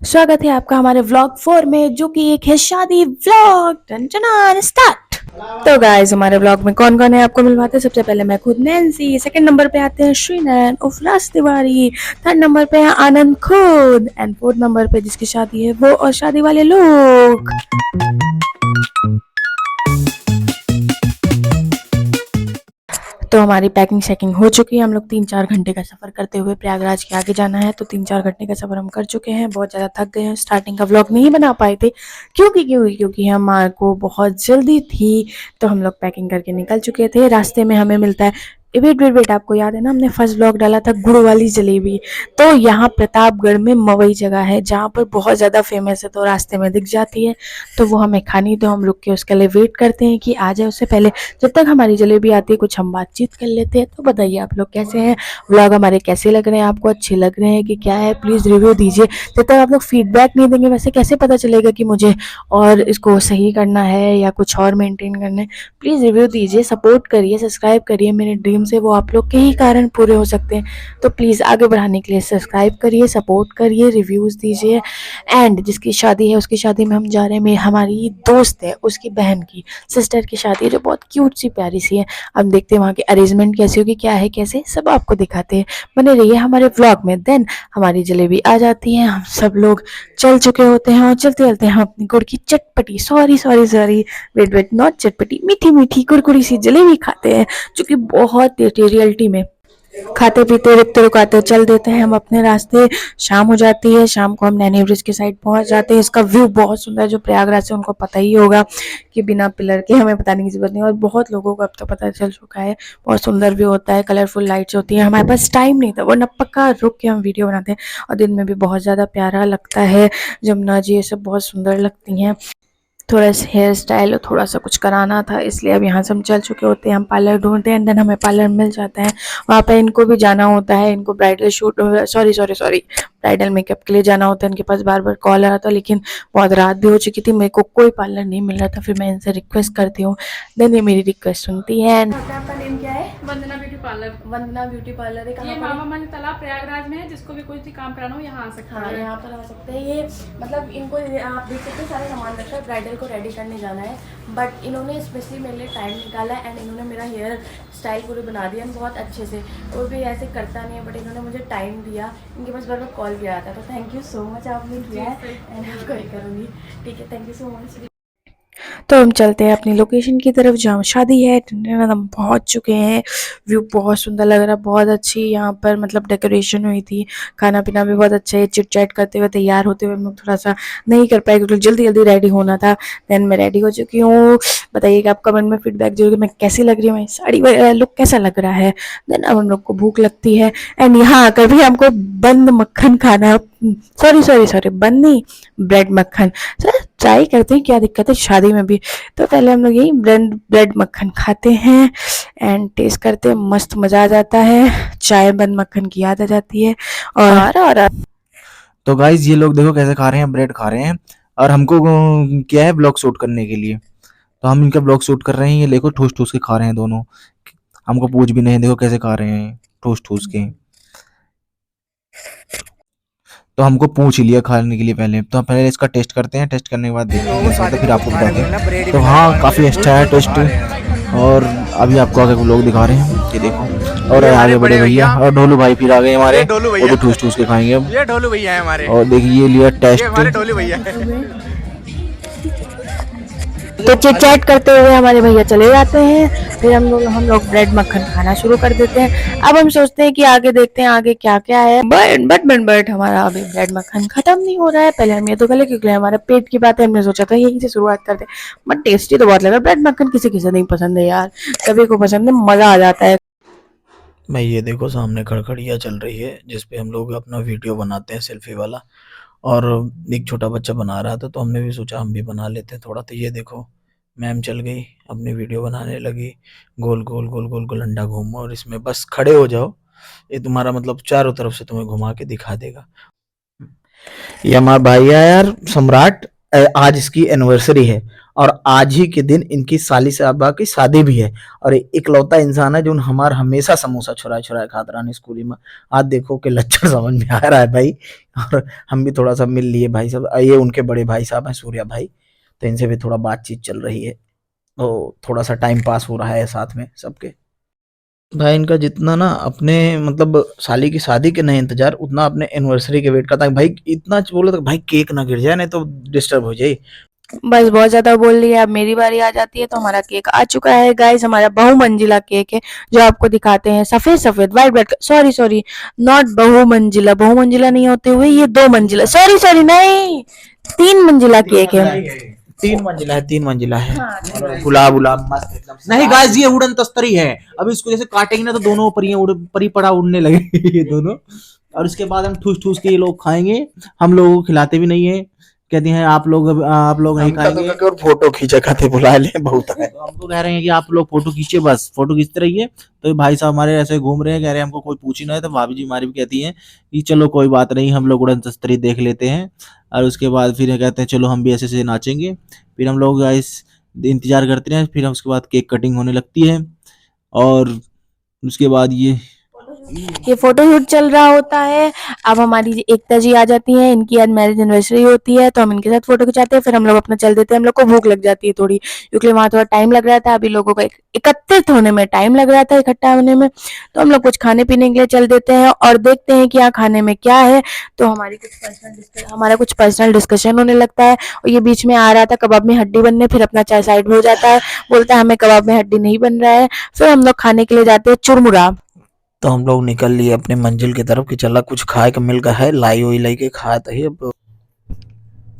स्वागत है आपका हमारे व्लॉग 4 में, जो कि एक है शादी व्लॉग। टन स्टार्ट। तो गाइस, हमारे व्लॉग में कौन कौन है आपको मिलवाते हैं। सबसे पहले मैं खुद नैन्सी, सेकंड नंबर पे आते हैं श्रीनैन, उफराज तिवारी, थर्ड नंबर पे है आनंद खुद, एंड फोर्थ नंबर पे जिसकी शादी है वो और शादी वाले लोग। तो हमारी पैकिंग शैकिंग हो चुकी है। हम लोग 3-4 घंटे का सफ़र करते हुए प्रयागराज के आगे जाना है, तो 3-4 घंटे का सफ़र हम कर चुके हैं। बहुत ज़्यादा थक गए हैं, स्टार्टिंग का व्लॉग नहीं बना पाए थे क्योंकि हमारे को बहुत जल्दी थी। तो हम लोग पैकिंग करके निकल चुके थे। रास्ते में हमें मिलता है, वेट, आपको याद है ना, हमने फर्स्ट व्लॉग डाला था गुड़ वाली जलेबी। तो यहाँ प्रतापगढ़ में मवई जगह है जहाँ पर बहुत ज़्यादा फेमस है, तो रास्ते में दिख जाती है। तो वो हमें खानी, तो हम रुक के उसके लिए वेट करते हैं कि आ जाए। उससे पहले जब तक हमारी जलेबी आती है कुछ हम बातचीत कर लेते हैं। तो बताइए आप लोग कैसे हैं, व्लॉग हमारे कैसे लग रहे हैं, आपको अच्छे लग रहे हैं कि क्या है, प्लीज़ रिव्यू दीजिए। जब तक आप लोग फीडबैक नहीं देंगे वैसे कैसे पता चलेगा कि मुझे और इसको सही करना है या कुछ और मेंटेन करना है। प्लीज़ रिव्यू दीजिए, सपोर्ट करिए, सब्सक्राइब करिए। मेरे ड्रीम्स है वो आप लोग के ही कारण पूरे हो सकते हैं। तो प्लीज़ आगे बढ़ाने के लिए सब्सक्राइब करिए, सपोर्ट करिए, रिव्यूज़ दीजिए। एंड जिसकी शादी है उसकी शादी में हम जा रहे हैं, हमारी दोस्त है उसकी बहन की सिस्टर की शादी है, जो बहुत क्यूट सी प्यारी सी है। अब देखते हैं वहाँ की अरेंजमेंट कैसी होगी, क्या है कैसे, सब आपको दिखाते हैं। बने रहिए हमारे व्लॉग में। देन हमारी जलेबी आ जाती है, हम सब लोग चल चुके होते हैं और चलते चलते हम अपनी गुड़ की चटपटी, सॉरी, वेट, नॉट चटपटी, मीठी मीठी कुरकुरी सी जलेबी खाते हैं, जो कि बहुत रियलिटी में खाते पीते रुकते रुकाते चल देते हैं हम अपने रास्ते। शाम हो जाती है, शाम को हम नैनी ब्रिज के साइड पहुंच जाते हैं। इसका व्यू बहुत सुंदर है, जो प्रयागराज से उनको पता ही होगा कि बिना पिलर के हमें बताने की जरूरत नहीं, और बहुत लोगों को अब तो पता चल चुका है। बहुत सुंदर व्यू होता है, कलरफुल लाइट्स होती है। हमारे पास टाइम नहीं था, वरना पक्का रुक के हम वीडियो बनाते हैं। और दिन में भी बहुत ज़्यादा प्यारा लगता है, जमुना जी ये सब बहुत सुंदर लगती हैं। थोड़ा सा हेयर स्टाइल और थोड़ा सा कुछ कराना था, इसलिए अब यहाँ से हम चल चुके होते हैं। हम पार्लर ढूंढते हैं, देन हमें पार्लर मिल जाता है। वहाँ पे इनको भी जाना होता है, इनको bridal shoot, sorry, bridal makeup के लिए जाना होता है। इनके पास बार बार कॉल आ रहा था, लेकिन बहुत रात भी हो चुकी थी, मेरे को कोई पार्लर नहीं मिल रहा था। फिर मैं इनसे रिक्वेस्ट करती हूँ, देन ये मेरी रिक्वेस्ट सुनती है। आपका नेम क्या है? वंदना ब्यूटी पार्लर। वंदना ब्यूटी पार्लर है, ये मामा मंदिर तालाब प्रयागराज में है। जिसको भी कोई भी काम कराना हो यहाँ आ सकता है। हाँ, यहाँ पर आ सकते हैं। ये मतलब इनको आप देख सकते हैं, सारे सामान रखा है, ब्राइडल को रेडी करने जाना है। बट इन्होंने स्पेशली मेरे लिए टाइम निकाला एंड इन्होंने मेरा हेयर स्टाइल पूरी बना दिया बहुत अच्छे से। वो भी ऐसे करता नहीं है, बट इन्होंने मुझे टाइम दिया। इनके पास बार बार कॉल भी आया था, तो थैंक यू सो मच, आपने किया है एंड आपको ही करूँगी। ठीक है, थैंक यू सो मच। तो हम चलते हैं अपनी लोकेशन की तरफ जहाँ शादी है। हम पहुँच चुके हैं। व्यू बहुत सुंदर लग रहा है, बहुत अच्छी यहाँ पर मतलब डेकोरेशन हुई थी। खाना पीना भी बहुत अच्छा है। चिट चैट करते हुए तैयार होते हुए हम लोग थोड़ा सा नहीं कर पाए क्योंकि जल्दी जल्दी रेडी होना था। देन मैं रेडी हो चुकी हूँ। बताइएगा आप कमेंट में फीडबैक जरूर, मैं कैसी लग रही हूँ, मेरी साड़ी वगैरह लुक कैसा लग रहा है। देन अब हम लोग को भूख लगती है एंड यहाँ आकर भी हमको बंद मक्खन खाना है। सॉरी, बंद नहीं, ब्रेड मक्खन। सर ट्राई करते हैं, क्या दिक्कत है शादी में भी। तो पहले हम लोग यही ब्रेड मक्खन खाते हैं एंड टेस्ट करते हैं, मस्त मज़ा आ जाता है। चाय बंद मक्खन की याद आ जाती है। और तो गाइज ये लोग देखो कैसे खा रहे हैं, ब्रेड खा रहे हैं। और हमको क्या है, ब्लॉग शूट करने के लिए, तो हम इनका ब्लॉग शूट कर रहे हैं। ये देखो ठूस ठूस के खा रहे हैं दोनों, हमको पूछ भी नहीं, देखो कैसे खा रहे हैं ठूस ठूस के। तो हमको पूछ ही लिया खाने के लिए पहले, तो हम पहले इसका टेस्ट करते हैं, टेस्ट करने के बाद देखते हैं कैसा, तो फिर आपको बताते हैं। तो हाँ, काफ़ी अच्छा है टेस्ट। और अभी आपको आगे वो लोग दिखा रहे हैं, ये देखो। और आगे बड़े भैया और ढोलू भाई फिर आ गए हमारे, वो भी ठूस ठूस के खाएंगे अब। ये ढोलू भैया है हमारे। और देखिए ये लिया टेस्ट, हमारे ढोलू भैया है। तो चिट चैट करते हुए हमारे भैया चले जाते हैं। फिर हम लोग ब्रेड मक्खन खाना शुरू कर देते हैं। अब हम सोचते हैं कि आगे देखते हैं आगे क्या क्या है, बट हमारा अभी ब्रेड मक्खन खत्म नहीं हो रहा है। पहले हम ये तो करें क्योंकि हमारे पेट की बात है, हमने सोचा था यहीं से शुरुआत करते हैं। बट टेस्टी तो बहुत लगा। ब्रेड मक्खन किसी किसी नहीं पसंद है यार, सभी को पसंद है, मजा आ जाता है। मैं ये देखो सामने खड़खड़िया चल रही है जिसपे हम लोग अपना वीडियो बनाते हैं सेल्फी वाला, और एक छोटा बच्चा बना रहा था तो हमने भी सोचा हम भी बना लेते हैं थोड़ा। तो ये देखो मैम चल गई अपनी वीडियो बनाने लगी, गोल गोल गोल गोल गोल अंडा घूमो और इसमें बस खड़े हो जाओ, ये तुम्हारा मतलब चारों तरफ से तुम्हें घुमा के दिखा देगा। ये हमारा भाई है यार सम्राट, आज इसकी एनिवर्सरी है और आज ही के दिन इनकी साली साहबा की शादी भी है। और इकलौता इंसान है जो हमारा हमेशा समोसा छुराए छुराए खाता रहा स्कूल में। आज देखो कि लक्षण समझ में आ रहा है भाई। और हम भी थोड़ा सा मिल लिए भाई साहब, ये उनके बड़े भाई साहब हैं सूर्या भाई, तो इनसे भी थोड़ा बातचीत चल रही है, तो थोड़ा सा टाइम पास हो रहा है साथ में सबके। भाई इनका जितना ना अपने मतलब साली की शादी के नहीं इंतजार, उतना अपने एनिवर्सरी के वेट करता है। भाई इतना बोलो तो भाई केक ना गिर जाए, नहीं तो डिस्टर्ब हो जाए। बस बहुत ज्यादा बोल लिया, अब मेरी बारी आ जाती है। तो हमारा केक आ चुका है गाइस, हमारा बहुमंजिला केक है जो आपको दिखाते हैं, सफेद सफेद white white, sorry sorry not बहुमंजिला, बहुमंजिला नहीं होते हुए ये 2 मंजिला, सॉरी सॉरी नहीं 3 मंजिला केक है। 3 मंजिला है, 3 मंजिला है। हाँ, और गुलाब गुलाब मस्त एकदम। नहीं गाइस, ये उड़न तस्तरी है। अब इसको जैसे काटेंगे ना तो दोनों परियां परी पड़ा उड़ने लगे ये दोनों। और उसके बाद हम ठूस ठूस के ये लोग खाएंगे। हम लोगों को खिलाते भी नहीं है, कहते हैं आप लोग नहीं खाएंगे। तो और फोटो खींचे खाते बुला ले बहुत है। तो हमको कह रहे हैं कि आप लोग फोटो खींचे, बस फोटो खींचते रहिए। तो ये भाई साहब हमारे ऐसे घूम रहे हैं, कह रहे हैं हमको कोई पूछ ही ना है। तो भाभी जी हमारी भी कहती हैं कि चलो कोई बात नहीं, हम लोग उड़न तस्तरी देख लेते हैं। और उसके बाद फिर ये कहते हैं चलो हम भी ऐसे ऐसे नाचेंगे। फिर हम लोग गाइस इंतजार करते हैं, फिर उसके बाद केक कटिंग होने लगती है। और उसके बाद ये फोटोशूट चल रहा होता है। अब हमारी एकता जी आ जाती हैं, इनकी आज मैरिज एनिवर्सरी होती है, तो हम इनके साथ फोटो खिंचाते हैं, फिर हम लोग अपना चल देते हैं। हम लोग को भूख लग जाती है थोड़ी, क्योंकि वहाँ थोड़ा टाइम लग रहा था, अभी लोगों को एकत्रित होने में टाइम लग रहा था, इकट्ठा होने में। तो हम लोग कुछ खाने पीने के लिए चल देते हैं और देखते हैं कि यहाँ खाने में क्या है। तो हमारा कुछ पर्सनल डिस्कशन होने लगता है। और ये बीच में आ रहा था कबाब में हड्डी बनने, फिर अपना चाय साइड में हो जाता है, बोलता है हमें कबाब में हड्डी नहीं बन रहा है। फिर हम लोग खाने के लिए जाते हैं चुरमुरा। तो हम लोग निकल लिए अपने मंजिल की तरफ कि चला कुछ खाए का मिल गया है, लाई हुई लाई के खाया था ही। अब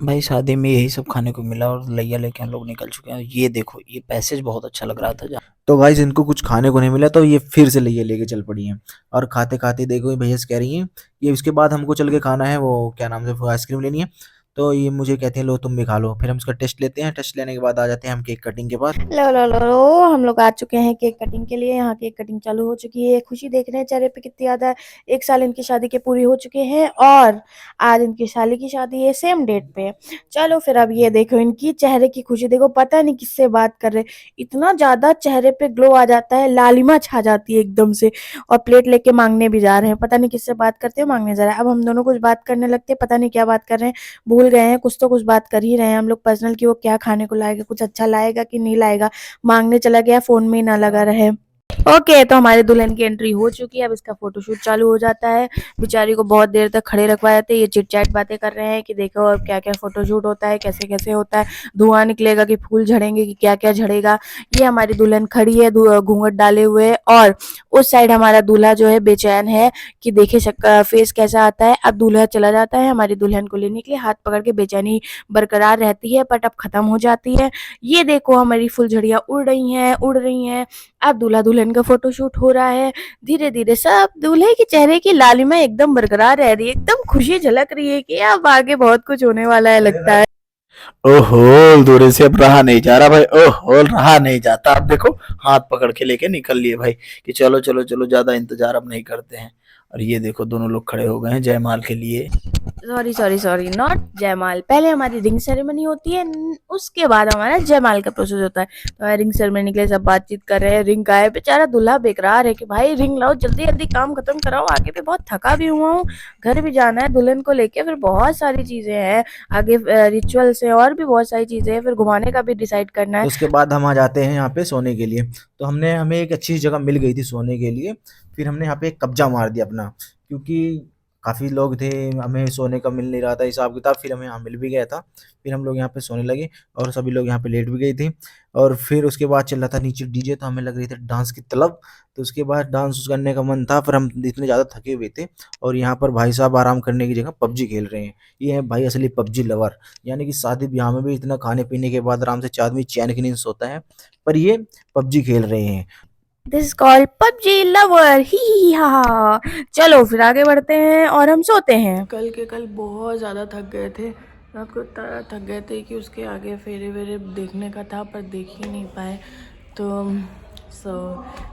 भाई शादी में यही सब खाने को मिला और लैया लेके हम लोग निकल चुके हैं। ये देखो ये पैसेज बहुत अच्छा लग रहा था। तो गाइस इनको कुछ खाने को नहीं मिला, तो ये फिर से लेके चल पड़ी हैं। और खाते खाते देखो ये भैया से कह रही हैं ये उसके बाद हमको चल के खाना है, वो क्या नाम से, वो आइसक्रीम लेनी है। तो ये मुझे कहते हैं लो तुम भी खा लो। फिर हम उसका टेस्ट लेते हैं, टेस्ट लेने के बाद आ जाते हैं हम केक कटिंग के पास। लो हम लोग आ चुके हैं केक कटिंग के लिए। यहाँ केक कटिंग चालू हो चुकी है। खुशी देख रहे हैं चेहरे पे कितनी ज्यादा है। 1 साल इनकी शादी के पूरी हो चुके हैं और आज इनकी साली की शादी है, सेम डेट पे। चलो फिर अब ये देखो इनकी चेहरे की खुशी देखो, पता नहीं किससे बात कर रहे, इतना ज्यादा चेहरे पे ग्लो आ जाता है, लालिमा छा जाती है एकदम से। और प्लेट लेके मांगने भी जा रहे हैं, पता नहीं किससे बात करते हो, मांगने जा रहे हैं। अब हम दोनों कुछ बात करने लगते हैं, पता नहीं क्या बात कर रहे हैं, भूल गए हैं। कुछ तो कुछ बात कर ही रहे हैं हम लोग पर्सनल, कि वो क्या खाने को लाएगा, कुछ अच्छा लाएगा कि नहीं लाएगा। मांगने चला गया, फोन में ही ना लगा रहे। ओके तो हमारे दुल्हन की एंट्री हो चुकी है। अब इसका फोटोशूट चालू हो जाता है। बेचारी को बहुत देर तक खड़े रखवाए थे, ये चिट चैट बातें कर रहे हैं कि देखो अब क्या क्या फोटोशूट होता है, कैसे कैसे होता है, धुआं निकलेगा कि फूल झड़ेंगे कि क्या क्या झड़ेगा। ये हमारी दुल्हन खड़ी है घूंघट डाले हुए, और उस साइड हमारा दूल्हा जो है बेचैन है कि देखे फेस कैसा आता है। अब दूल्हा चला जाता है हमारी दुल्हन को लेने के लिए, हाथ पकड़ के बेचैनी बरकरार रहती है, बट अब खत्म हो जाती है। ये देखो हमारी फुलझड़ियां उड़ रही हैं। अब दूल्हा दुल्हन का फोटोशूट हो रहा है। धीरे धीरे सब दूल्हे के चेहरे की लालिमा एकदम बरकरार रह रही है, एकदम खुशी झलक रही है कि अब आगे बहुत कुछ होने वाला है लगता है। ओहो दूर से अब रहा नहीं जा रहा भाई, ओहो रहा नहीं जाता। अब देखो हाथ पकड़ के लेके निकल लिए भाई कि चलो चलो चलो, ज्यादा इंतजार अब नहीं करते हैं। और ये देखो दोनों लोग खड़े हो गए हैं जयमाल के लिए। सॉरी नॉट जयमाल, पहले हमारी रिंग सेरेमनी होती है, उसके बाद हमारा जयमाल का प्रोसेस होता है। तो रिंग सेरेमनी के लिए सब बातचीत कर रहे हैं। रिंग का है, बेचारा दूल्हा बेकरार है कि भाई रिंग लाओ, जल्दी जल्दी काम खत्म कराओ, आगे भी बहुत थका भी हुआ हूँ, घर भी जाना है दुल्हन को लेके, फिर बहुत सारी चीजें हैं आगे, रिचुअल्स है और भी बहुत सारी चीजें हैं, फिर घुमाने का भी डिसाइड करना है। उसके बाद हम आ जाते हैं यहाँ पे सोने के लिए। तो हमें एक अच्छी जगह मिल गई थी सोने के लिए। फिर हमने यहाँ पे एक कब्जा मार दिया अपना, क्योंकि काफ़ी लोग थे, हमें सोने का मिल नहीं रहा था हिसाब किताब। फिर हमें यहाँ मिल भी गया था, फिर हम लोग यहाँ पे सोने लगे और सभी लोग यहाँ पे लेट भी गए थे। और फिर उसके बाद चल रहा था नीचे डीजे, तो हमें लग रही थी डांस की तलब। तो उसके बाद डांस करने का मन था, पर हम इतने ज़्यादा थके हुए थे। और यहाँ पर भाई साहब आराम करने की जगह पबजी खेल रहे हैं। ये है भाई असली पबजी लवर, यानी कि शादी ब्याह में भी इतना खाने पीने के बाद आराम से आदमी चैन की नींद सोता है, पर ये पबजी खेल रहे हैं। This is called PUBG lover, ही हा। चलो फिर आगे बढ़ते हैं और हम सोते हैं। कल बहुत ज़्यादा थक गए थे, रात को इतना थक गए थे कि उसके आगे फेरे वेरे देखने का था, पर देख ही नहीं पाए। तो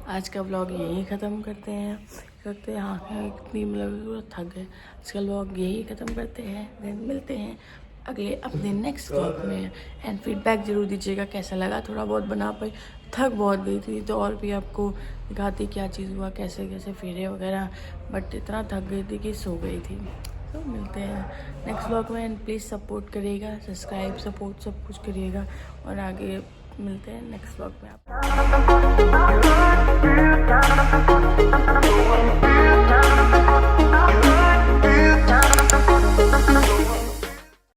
आज का व्लॉग यही ख़त्म करते हैं। करते हैं इतनी मतलब थक गए, आज का व्लॉग यही ख़त्म करते हैं, देन मिलते हैं अगले अपने नेक्स्ट व्लॉग में। एंड फीडबैक ज़रूर दीजिएगा कैसा लगा। थोड़ा बहुत बना पाई, थक बहुत गई थी तो और भी आपको दिखाती क्या चीज़ हुआ, कैसे कैसे फेरे वगैरह, बट इतना थक गई थी कि सो गई थी। तो मिलते हैं नेक्स्ट व्लॉग में। एंड प्लीज़ सपोर्ट करिएगा, सब्सक्राइब सपोर्ट सब कुछ करिएगा और आगे मिलते हैं नेक्स्ट व्लॉग में आप।